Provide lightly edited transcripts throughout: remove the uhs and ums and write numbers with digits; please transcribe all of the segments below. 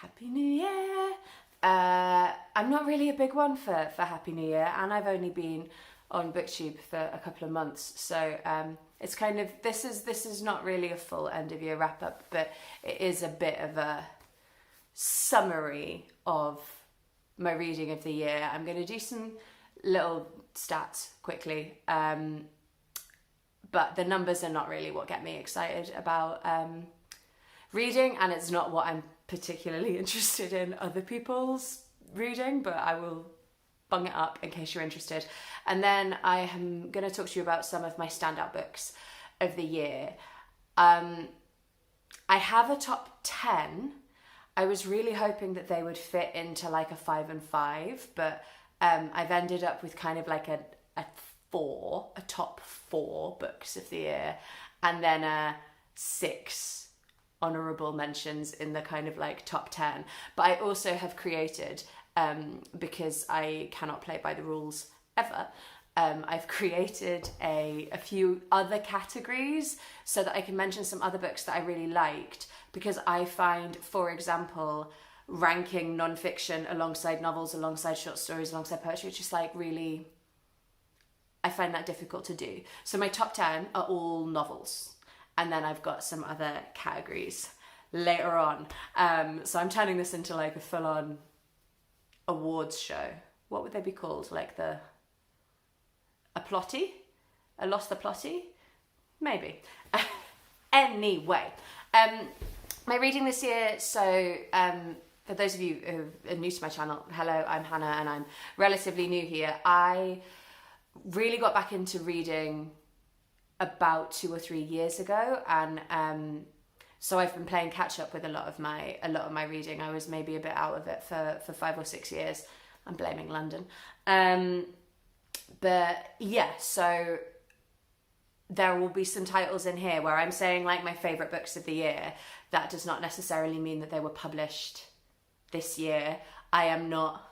Happy New Year. I'm not really a big one for Happy New Year, and I've only been on BookTube for a couple of months, so it's kind of, this is not really a full end of year wrap up, but it is a bit of a summary of my reading of the year. I'm going to do some little stats quickly, but the numbers are not really what get me excited about reading, and it's not what I'm particularly interested in other people's reading, but I will bung it up in case you're interested. And then I am going to talk to you about some of my standout books of the year. I have a top 10. I was really hoping that they would fit into like a 5 and 5, but I've ended up with kind of like a top 4 books of the year, and then 6 honourable mentions in the kind of like top 10. But I also have created, because I cannot play by the rules ever, I've created a few other categories so that I can mention some other books that I really liked, because I find, for example, ranking non-fiction alongside novels, alongside short stories, alongside poetry, it's just like really, I find that difficult to do. So my top 10 are all novels, and then I've got some other categories later on. So I'm turning this into like a full-on awards show. What would they be called? Like a plotty? A Lost the Plotty? Maybe. Anyway, my reading this year, so for those of you who are new to my channel, hello, I'm Hannah and I'm relatively new here. I really got back into reading about 2 or 3 years ago, and so I've been playing catch up with a lot of my reading. I was maybe a bit out of it for 5 or 6 years. I'm blaming London. But yeah, so there will be some titles in here where I'm saying like my favourite books of the year. That does not necessarily mean that they were published this year. I am not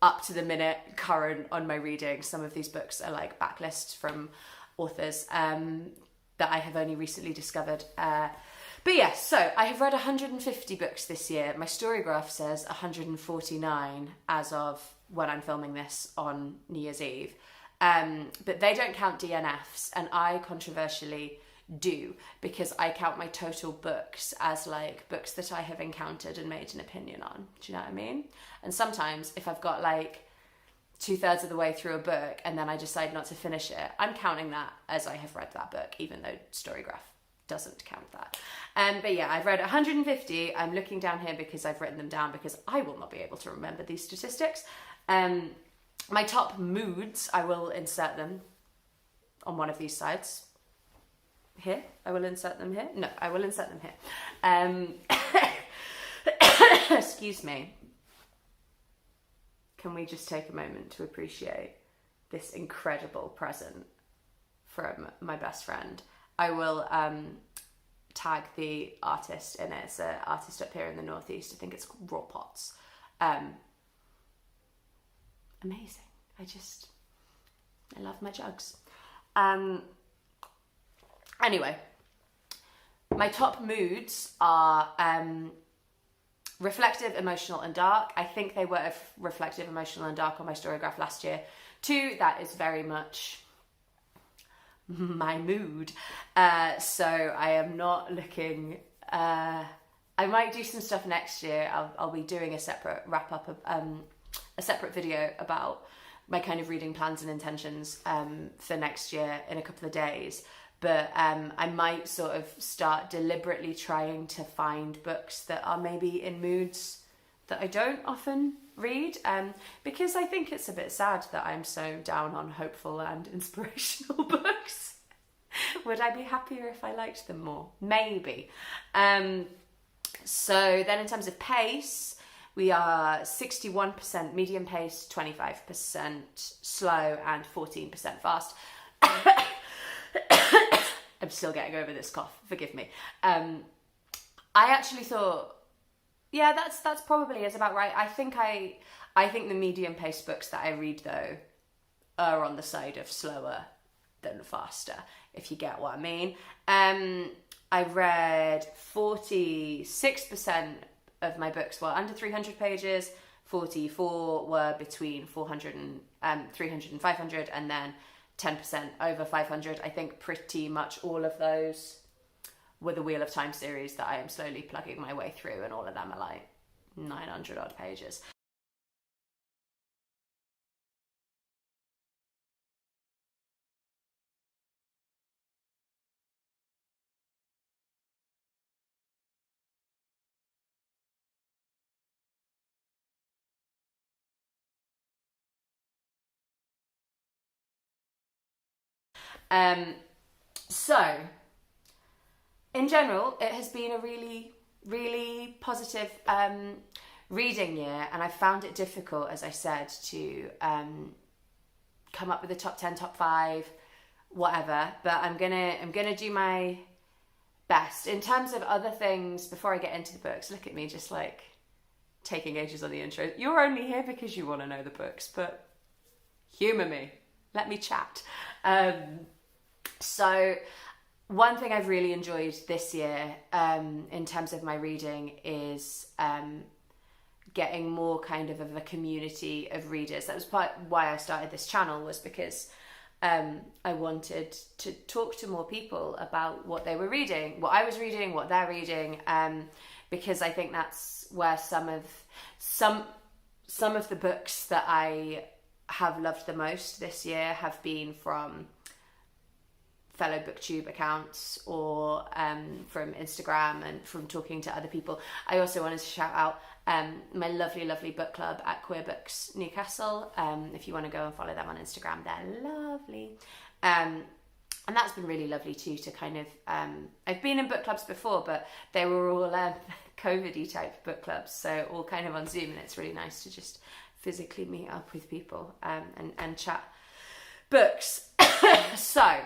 up to the minute current on my reading. Some of these books are like backlists from authors that I have only recently discovered. But yeah, so I have read 150 books this year. My Storygraph says 149 as of when I'm filming this on New Year's Eve. But they don't count DNFs, and I controversially do, because I count my total books as like books that I have encountered and made an opinion on. Do you know what I mean? And sometimes if I've got like 2/3 of the way through a book and then I decide not to finish it, I'm counting that as I have read that book, even though Storygraph doesn't count that. But yeah, I've read 150. I'm looking down here because I've written them down, because I will not be able to remember these statistics. My top moods, I will insert them on one of these sides. Here? I will insert them here? No, I will insert them here. Excuse me. Can we just take a moment to appreciate this incredible present from my best friend? I will tag the artist in it. It's an artist up here in the northeast. I think it's called Raw Pots. Amazing. I love my jugs. Anyway, my top moods are reflective, emotional and dark. I think they were reflective, emotional and dark on my Storygraph last year too. That is very much my mood. So I am not looking, I might do some stuff next year. I'll be doing a separate wrap up, a separate video about my kind of reading plans and intentions for next year in a couple of days. But I might sort of start deliberately trying to find books that are maybe in moods that I don't often read, because I think it's a bit sad that I'm so down on hopeful and inspirational books. Would I be happier if I liked them more? Maybe. So then in terms of pace, we are 61% medium pace, 25% slow and 14% fast. I'm still getting over this cough, forgive me. I actually thought, yeah, that's probably is about right. I think the medium paced books that I read though are on the side of slower than faster, if you get what I mean. I read 46% of my books were under 300 pages, 44 were between 400 and 300 and 500, and then 10% over 500. I think pretty much all of those were the Wheel of Time series that I am slowly plugging my way through, and all of them are like 900 odd pages. So, in general, it has been a really, really positive reading year, and I found it difficult, as I said, to come up with a top 10, top 5, whatever. But I'm gonna do my best. In terms of other things, before I get into the books, look at me just like taking ages on the intro. You're only here because you want to know the books, but humour me. Let me chat. So one thing I've really enjoyed this year in terms of my reading is getting more kind of a community of readers. That was part why I started this channel, was because I wanted to talk to more people about what they were reading, what I was reading, what they're reading, because I think that's where some of the books that I have loved the most this year have been from fellow booktube accounts, or from Instagram, and from talking to other people. I also wanted to shout out my lovely book club at Queer Books Newcastle. If you want to go and follow them on Instagram, they're lovely. And that's been really lovely too, to kind of I've been in book clubs before, but they were all COVID-y type book clubs, so all kind of on Zoom, and it's really nice to just physically meet up with people and chat books. So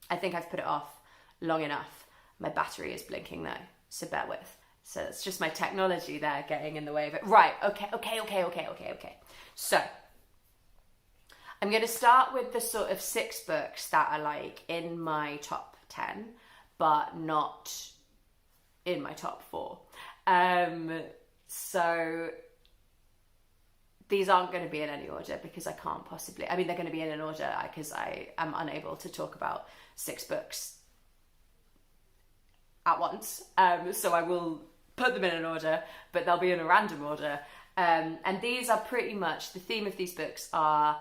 I think I've put it off long enough. My battery is blinking though, so bear with. So it's just my technology there getting in the way of it. Right, okay. So I'm going to start with the sort of 6 books that are like in my top 10, but not in my top 4. So these aren't going to be in any order, because I can't possibly, I mean, they're going to be in an order because I am unable to talk about 6 books at once. So I will put them in an order, but they'll be in a random order. And these are pretty much, the theme of these books are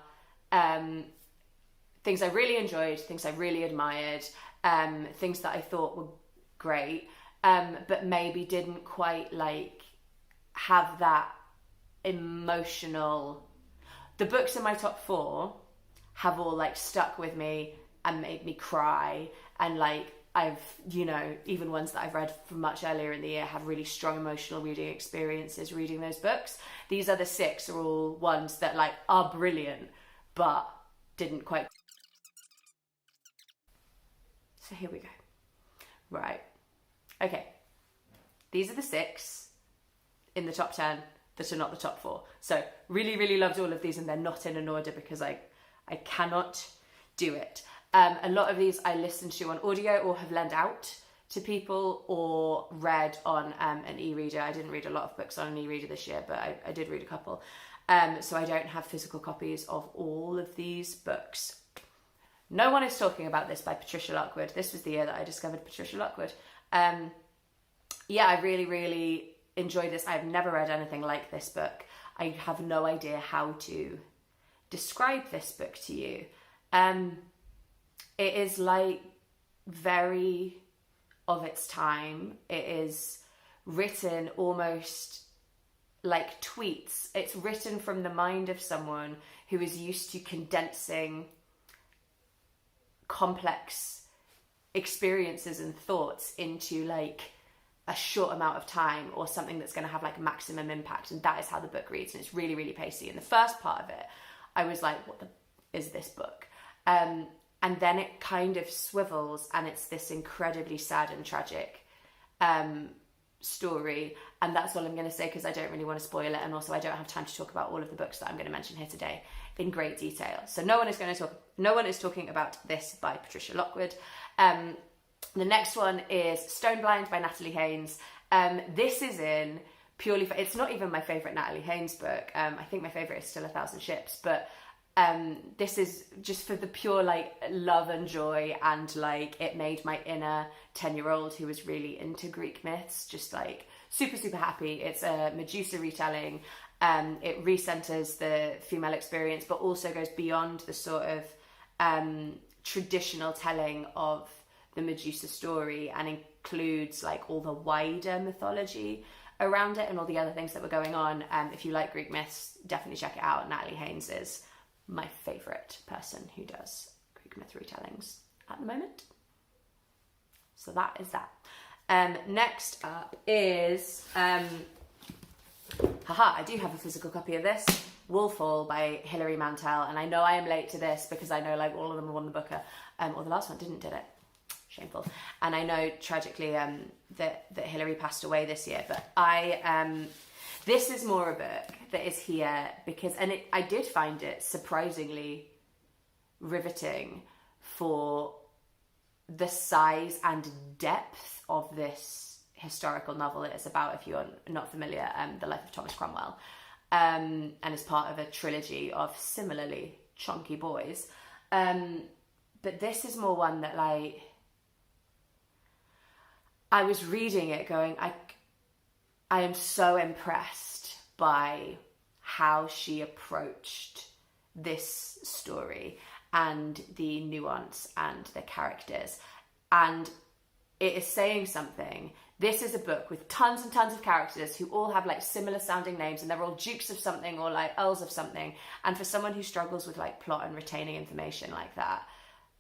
things I really enjoyed, things I really admired, things that I thought were great, but maybe didn't quite like have that emotional. The books in my top 4 have all like stuck with me and made me cry, and like I've, you know, even ones that I've read from much earlier in the year have really strong emotional reading experiences reading those books. These other 6 are all ones that like are brilliant but didn't quite. So here we go. Right, okay, these are the 6 in the top 10 that are not the top 4. So really loved all of these, and they're not in an order because I cannot do it. A lot of these I listened to on audio or have lent out to people or read on an e-reader. I didn't read a lot of books on an e-reader this year, but I did read a couple. So I don't have physical copies of all of these books. No One Is Talking About This by Patricia Lockwood. This was the year that I discovered Patricia Lockwood. Yeah, I really enjoyed this. I've never read anything like this book. I have no idea how to describe this book to you. It is like very of its time. It is written almost like tweets. It's written from the mind of someone who is used to condensing complex experiences and thoughts into like a short amount of time, or something that's going to have like maximum impact. And that is how the book reads, and it's really pacey. In the first part of it, I was like, what the is this book? And then it kind of swivels, and it's this incredibly sad and tragic story. And that's all I'm going to say, because I don't really want to spoil it, and also I don't have time to talk about all of the books that I'm going to mention here today in great detail. So No One Is Talking About This by Patricia Lockwood. The next one is Stone Blind by Natalie Haynes. This is in purely for, it's not even my favourite Natalie Haynes book. I think my favourite is still A Thousand Ships, but this is just for the pure like love and joy, and like it made my inner 10-year-old who was really into Greek myths just like super, super happy. It's a Medusa retelling. It recenters the female experience, but also goes beyond the sort of traditional telling of the Medusa story, and includes like all the wider mythology around it and all the other things that were going on. If you like Greek myths, definitely check it out. Natalie Haynes is my favourite person who does Greek myth retellings at the moment. So that is that. Next up is, I do have a physical copy of this, Wolf Hall by Hilary Mantel, and I know I am late to this because I know like all of them won the Booker, or the last one did it? Shameful. And I know tragically that Hilary passed away this year, but this is more a book that is here because, I did find it surprisingly riveting for the size and depth of this historical novel it is about. If you're not familiar, The Life of Thomas Cromwell, and is part of a trilogy of similarly chunky boys. But this is more one that like, I was reading it going, I am so impressed by how she approached this story and the nuance and the characters. And it is saying something. This is a book with tons and tons of characters who all have like similar sounding names, and they're all dukes of something or like earls of something. And for someone who struggles with like plot and retaining information like that,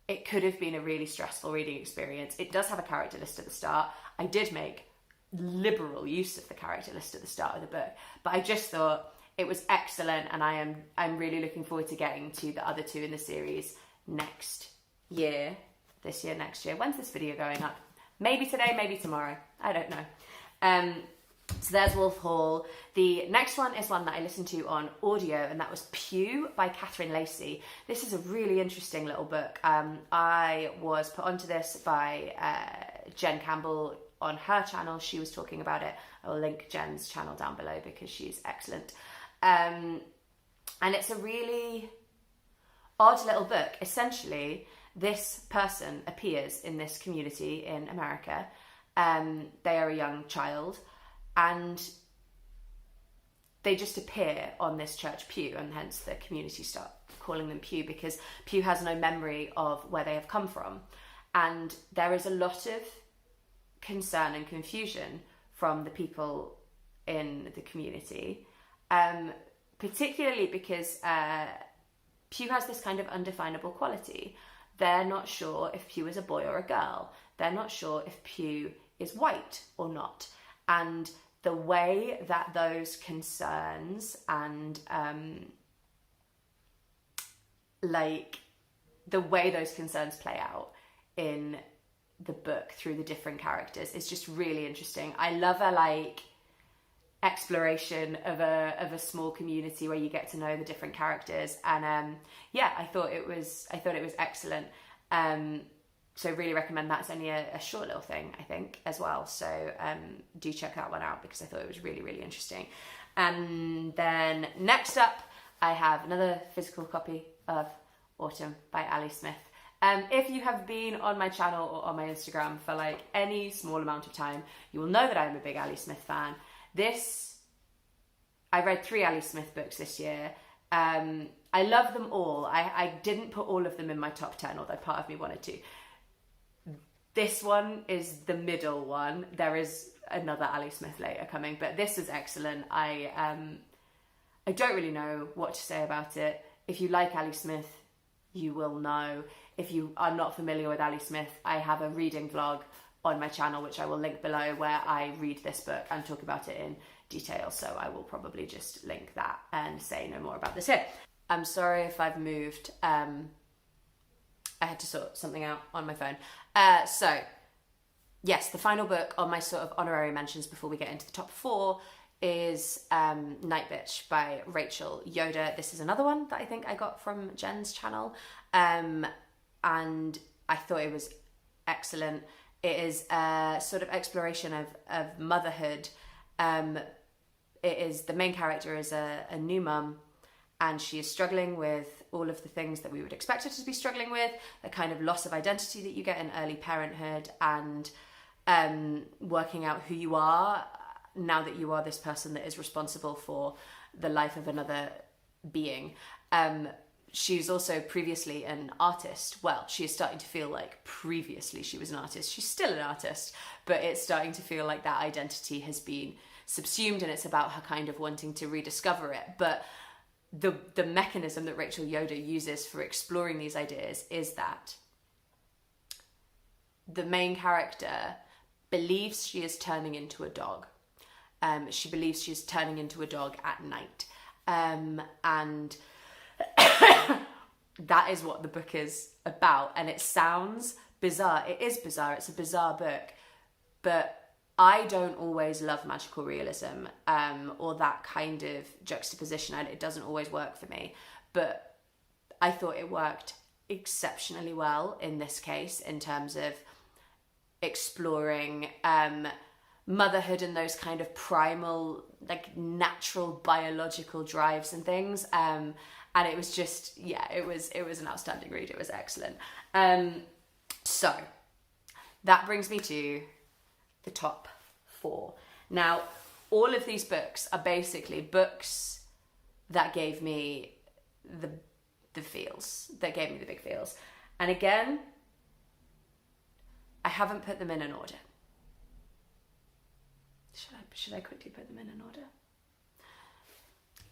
it could have been a really stressful reading experience. It does have a character list at the start. I did make liberal use of the character list at the start of the book, but I just thought it was excellent, and I'm really looking forward to getting to the other two in the series next year. This year, next year. When's this video going up? Maybe today, maybe tomorrow. I don't know. So there's Wolf Hall. The next one is one that I listened to on audio, and that was Pew by Catherine Lacey. This is a really interesting little book. I was put onto this by Jen Campbell on her channel. She was talking about it. I will link Jen's channel down below because she's excellent. And it's a really odd little book. Essentially, this person appears in this community in America. They are a young child, and they just appear on this church pew, and hence the community start calling them Pew, because Pew has no memory of where they have come from. And there is a lot of concern and confusion from the people in the community, particularly because Pew has this kind of undefinable quality. They're not sure if Pew is a boy or a girl. They're not sure if Pew is white or not. And the way that those concerns and the way those concerns play out in the book through the different characters is just really interesting. I love a exploration of a small community where you get to know the different characters, and I thought it was excellent. So really recommend that. It's only a short little thing, I think, as well. So do check that one out because I thought it was really, really interesting. And then next up, I have another physical copy of Autumn by Ali Smith. If you have been on my channel or on my Instagram for like any small amount of time, you will know that I'm a big Ali Smith fan. I read 3 Ali Smith books this year. I love them all. I didn't put all of them in my top 10, although part of me wanted to. This one is the middle one. There is another Ali Smith later coming, but this is excellent. I don't really know what to say about it. If you like Ali Smith, you will know. If you are not familiar with Ali Smith, I have a reading vlog on my channel, which I will link below, where I read this book and talk about it in detail. So I will probably just link that and say no more about this here. I'm sorry if I've moved. I had to sort something out on my phone. So yes, the final book on my sort of honorary mentions before we get into the top 4 is Night Bitch by Rachel Yoder. This is another one that I think I got from Jen's channel. And I thought it was excellent. It is a sort of exploration of motherhood. It is, the main character is a new mum, and she is struggling with all of the things that we would expect her to be struggling with, the kind of loss of identity that you get in early parenthood, and working out who you are now that you are this person that is responsible for the life of another being. She's also previously an artist. Well, she is starting to feel like previously she was an artist. She's still an artist, but it's starting to feel like that identity has been subsumed, and it's about her kind of wanting to rediscover it. But the mechanism that Rachel Yoder uses for exploring these ideas is that the main character believes she is turning into a dog. She believes she's turning into a dog at night. And that is what the book is about. And it sounds bizarre. It is bizarre. It's a bizarre book. But I don't always love magical realism or that kind of juxtaposition. It doesn't always work for me. But I thought it worked exceptionally well in this case in terms of exploring motherhood and those kind of primal, like natural biological drives and things. And it was just, it was an outstanding read. It was excellent. So that brings me to the top 4. Now, all of these books are basically books that gave me the feels, that gave me the big feels. And again, I haven't put them in an order. Should I quickly put them in an order?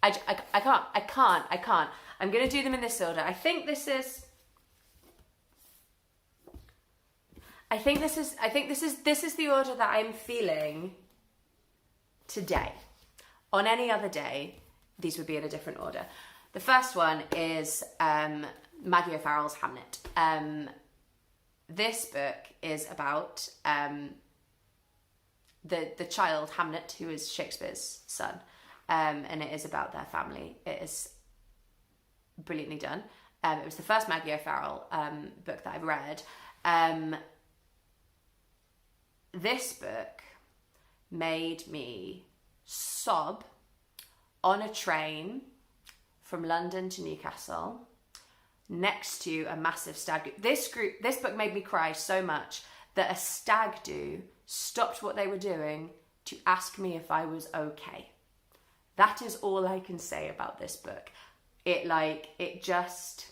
I can't. I'm going to do them in this order. I think this is the order that I'm feeling today. On any other day, these would be in a different order. The first one is Maggie O'Farrell's Hamnet. This book is about the child Hamnet, who is Shakespeare's son, and it is about their family. It is brilliantly done. It was the first Maggie O'Farrell book that I've read. This book made me sob on a train from London to Newcastle next to a massive stag do. This book made me cry so much that a stag do stopped what they were doing to ask me if I was okay. That is all I can say about this book. It just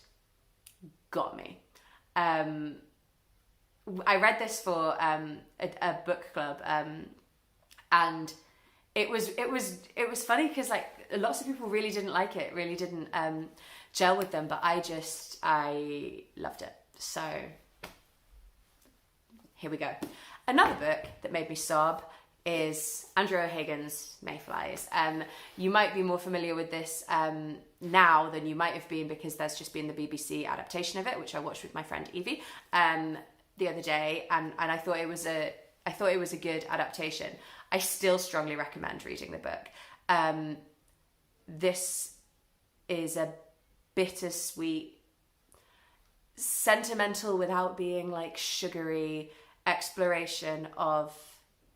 got me. I read this for a book club, and it was funny because like lots of people really didn't like it, really didn't gel with them, but I loved it. So here we go. Another book that made me sob is Andrew O'Hagan's Mayflies. You might be more familiar with this now than you might have been because there's just been the BBC adaptation of it, which I watched with my friend Evie the other day, and I thought it was a good adaptation. I still strongly recommend reading the book. This is a bittersweet, sentimental without being like sugary exploration of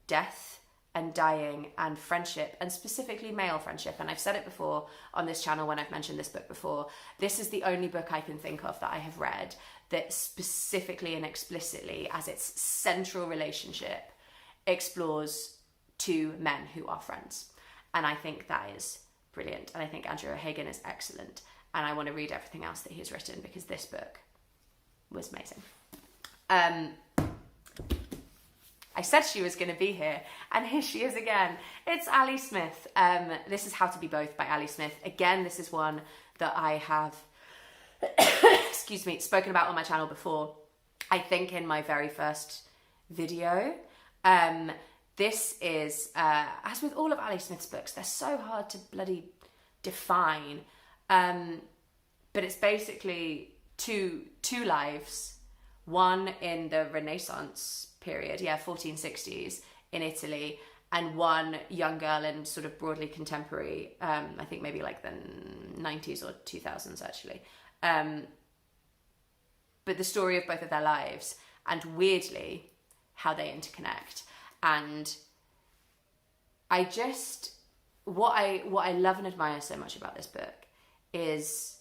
death and dying and friendship, and specifically male friendship. And I've said it before on this channel when I've mentioned this book before. This is the only book I can think of that I have read that specifically and explicitly, as its central relationship, explores two men who are friends. And I think that is brilliant. And I think Andrew O'Hagan is excellent. And I want to read everything else that he's written because this book was amazing. I said she was going to be here, and here she is again. It's Ali Smith. This is How to Be Both by Ali Smith. Again, this is one that I have, spoken about on my channel before. I think in my very first video. This is, as with all of Ali Smith's books, they're so hard to bloody define. But it's basically two lives. One in the Renaissance period, 1460s in Italy, and one young girl in sort of broadly contemporary, I think maybe like the 90s or 2000s actually. But the story of both of their lives, and weirdly, how they interconnect. And I just, what I love and admire so much about this book is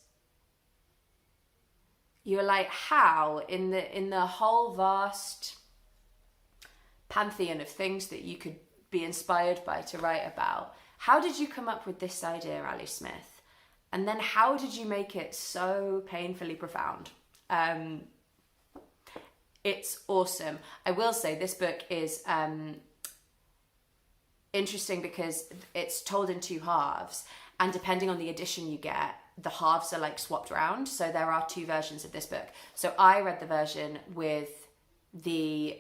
you're like, how in the whole vast pantheon of things that you could be inspired by to write about, how did you come up with this idea, Ali Smith? And then how did you make it so painfully profound? It's awesome. I will say this book is interesting because it's told in two halves, and depending on the edition you get, the halves are like swapped around. So there are two versions of this book. So I read the version with the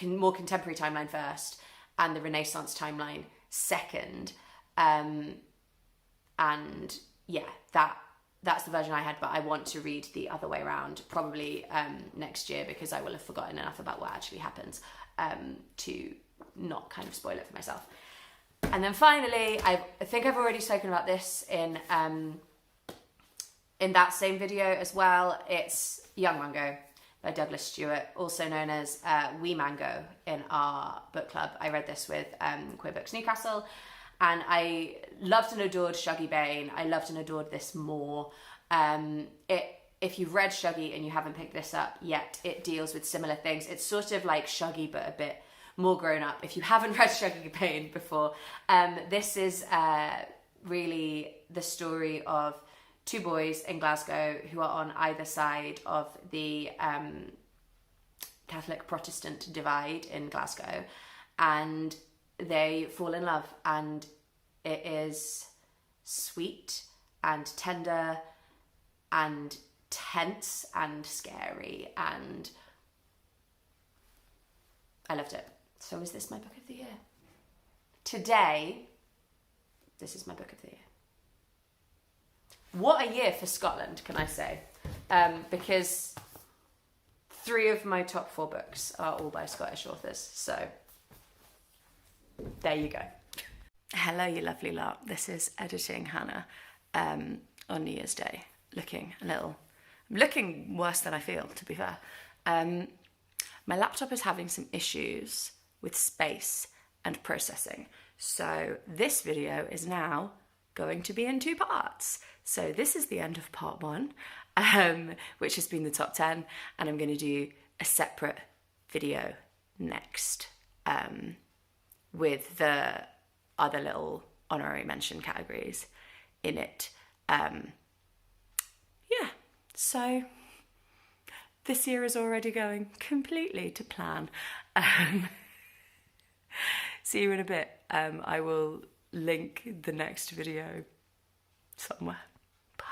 more contemporary timeline first and the Renaissance timeline second. And yeah, that's the version I had, but I want to read the other way around probably next year, because I will have forgotten enough about what actually happens to not kind of spoil it for myself. And then finally, I think I've already spoken about this in that same video as well. It's Young Mungo by Douglas Stewart, also known as Wee Mango in our book club. I read this with Queer Books Newcastle, and I loved and adored Shuggie Bain. I loved and adored this more. If you've read Shuggie and you haven't picked this up yet, it deals with similar things. It's sort of like Shuggie, but a bit more grown up. If you haven't read Shuggie Bain before, this is really the story of two boys in Glasgow who are on either side of the Catholic Protestant divide in Glasgow, and they fall in love, and it is sweet and tender and tense and scary, and I loved it. So is this my book of the year? Today, this is my book of the year. What a year for Scotland, can I say? Because 3 of my top 4 books are all by Scottish authors. So there you go. Hello, you lovely lot. This is Editing Hannah on New Year's Day. I'm looking worse than I feel, to be fair. My laptop is having some issues with space and processing. So this video is now going to be in 2 parts. So this is the end of part 1, which has been the top 10, and I'm going to do a separate video next with the other little honorary mention categories in it. Yeah, so this year is already going completely to plan. See you in a bit. I will link the next video somewhere. Bye.